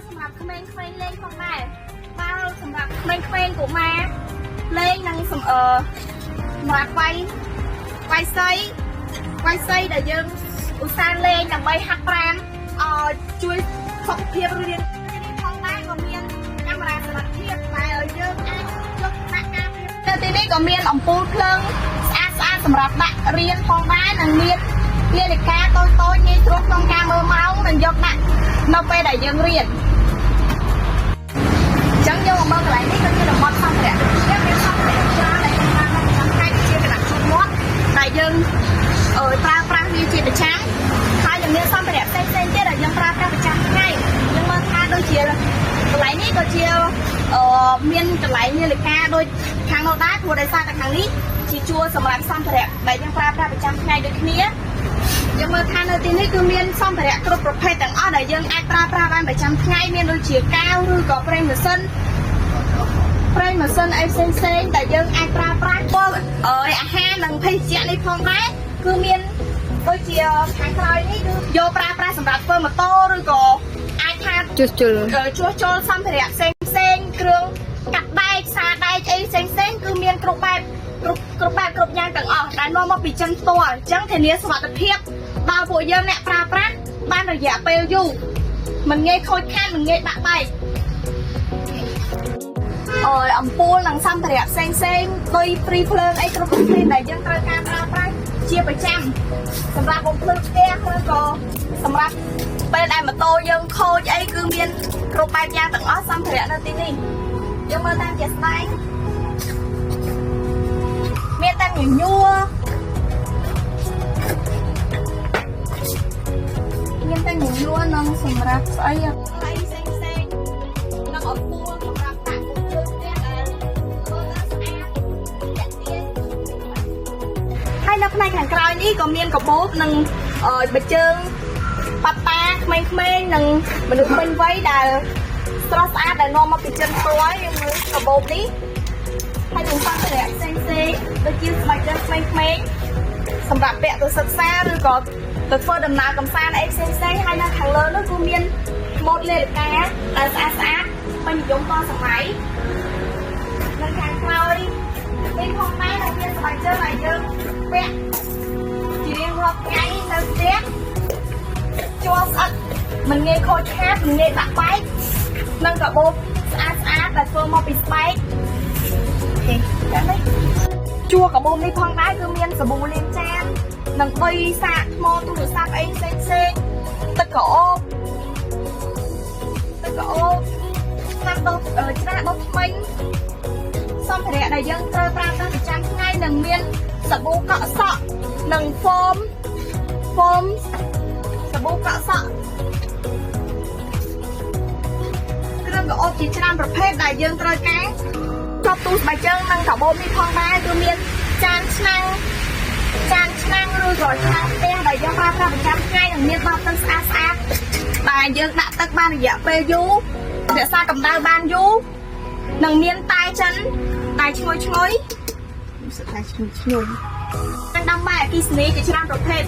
សម្រាប់ក្មេងៗលេងផងដែរបើសម្រាប់ក្មេងៗកុមារលេងនឹងសម្រាប់វាយសីដែលយើងឧស្សាហ៍លេងដើម្បីហាត់ប្រាណជួយសុខភាពរាងកាយផងដែរក៏មានកាមេរ៉ាសមត្ថភាពដែលយើងអាចយកដាក់ការពារនៅទីនេះក៏មានអំពូលភ្លើងស្អាតសម្រាប់ដាក់រៀនផងដែរនិងមាននាឡិកាតូចងាយស្រួលក្នុងការមើលម៉ោងនិងយកដាក់នៅពេលដែលយើងរៀនអញ្ចឹងយើងមកមើលកន្លែងនេះគឺជាតំបន់សម្ភារៈយើងមានសម្ភារៈច្រើនដែលយើងបានមកក្នុងថ្ងៃជាកណ្ដាលជូតមាត់ដែលយើងប្រើប្រាស់វាជាប្រចាំហើយยังមានសម្ភារៈផ្សេងទៀតដែលយើងប្រើប្រាស់ប្រចាំថ្ងៃយើងមើលថាដូចជាកន្លែងនេះក៏ជាមានកន្លែងនាឡិកាដូចខាងនោះដែរព្រោះដោយសារតែខាងនេះជាជួរសម្រាប់សម្ភារៈដែលយើងប្រើប្រាស់ប្រចាំថ្ងៃដូចគ្នាយើងមើលថានៅទីនេះគឺមានសម្ភារៈគ្រប់ប្រភេទទាំងអស់ដែលយើងអាចប្រើប្រាស់បានប្រចាំថ្ងៃមានដូចជាកាវឬក៏ប្រេងម៉ាស៊ីនអីផ្សេងដែលយើងអាចប្រើប្រាស់ពលអាហារនិងភេសជ្ជៈនេះផងដែរគឺមានដូចជាខាងក្រោយនេះគឺយកប្រើប្រាស់សម្រាប់ធ្វើម៉ូតូឬក៏អាចថាជួសជុលសម្ភារៈផ្សេងគ្រឿងកាត់ដែកសាដែកអីផ្សេងគឺមានគ្រប់បែបគ្រប់យ៉ាងទាំងអស់ដែលនាំមកពីចិនផ្ទាល់អញ្ចឹងធានាសុវត្ថិភាពដល់ពួកយើងអ្នកប្រើប្រាស់បានរយៈពេលយូរមិនងាយខូចខាតមិនងាយបាក់បែកអំពូលនិងសម្ភារៈផ្សេងដូចព្រីភ្លើងអីគ្រប់ប្រភេទដែលយើងត្រូវការប្រើប្រាស់ជាប្រចាំសម្រាប់បំភ្លឺផ្ទះឬក៏សម្រាប់ពេលដែលម៉ូតូយើងខូចអីគឺមានគ្រប់បែបយ៉ាងទាំងអស់សម្ភារៈនៅទីនេះយើងមើលតាមជាក់ស្ដែងមានទាំងញញួរនិងសម្រាប់ស្អីផ្សេងនិងអំពូលសម្រាប់ដាក់បំភ្លឺផ្ទះដែលមើលទៅស្អាតទាក់ទាញហើយនៅផ្នែកខាងក្រោយនេះក៏មានកាបូបនិងបិជើងប៉ាតាក្មេងៗនិងមនុស្សពេញវ័យដែលស្រស់ស្អាតដែលនាំមកពីចិនផ្ទាល់យើងមើលកាបូបនេះហើយនឹងសម្ភារៈផ្សេងដូចជាស្បែកជើងក្មេងៗសម្រាប់ពាក់ទៅសិក្សាឬក៏ទៅធ្វើដំណើរកម្សាន្តអីផ្សេងហើយនៅខាងលើនោះគឺមានម៉ូតនាឡិកាដែលស្អាតពេញនិយមតសម័យនៅខាងក្រោយមានផងដែរដែលមានស្បែកជើងដែលយើងពាក់ជារៀងរាល់ថ្ងៃនៅផ្ទះជាប់ស្អិតមិនងាយខូចខាតមិនងាយបាក់បែកនិងកាបូបស្អាតដែលធ្វើមកពីស្បែកចាំនេះជួរកាបូបនេះផងដែរគឺមានសាប៊ូលាងចាននិងបីសាកថ្មទូរស័ព្ទអីផ្សេងទឹកក្រអូបឆ្នាំដុសច្រាសដុសធ្មេញសម្ភារៈដែលយើងត្រូវប្រើប្រាស់ប្រចាំថ្ងៃនិងមានសាប៊ូកក់សក់និងហ្វូមសាប៊ូកក់សក់គ្រឿងក្រអូបជាច្រើនប្រភេទដែលយើងត្រូវការជាប់ទូស្បែកជើងនិងកាបូបនេះផងដែរគឺមានចានឆ្នាំងឬក៏ឆ្នាំងផ្ទះដែលយើងប្រើប្រាស់ប្រចាំថ្ងៃនិងមានបបទឹកស្អាតដែលយើងដាក់ទឹកបានរយៈពេលយូររក្សាកម្ដៅបានយូរនិងមានតែចិនតែឈ្ងុយតាមដាំបាយអគ្គិសនីជាច្រើនប្រភេទ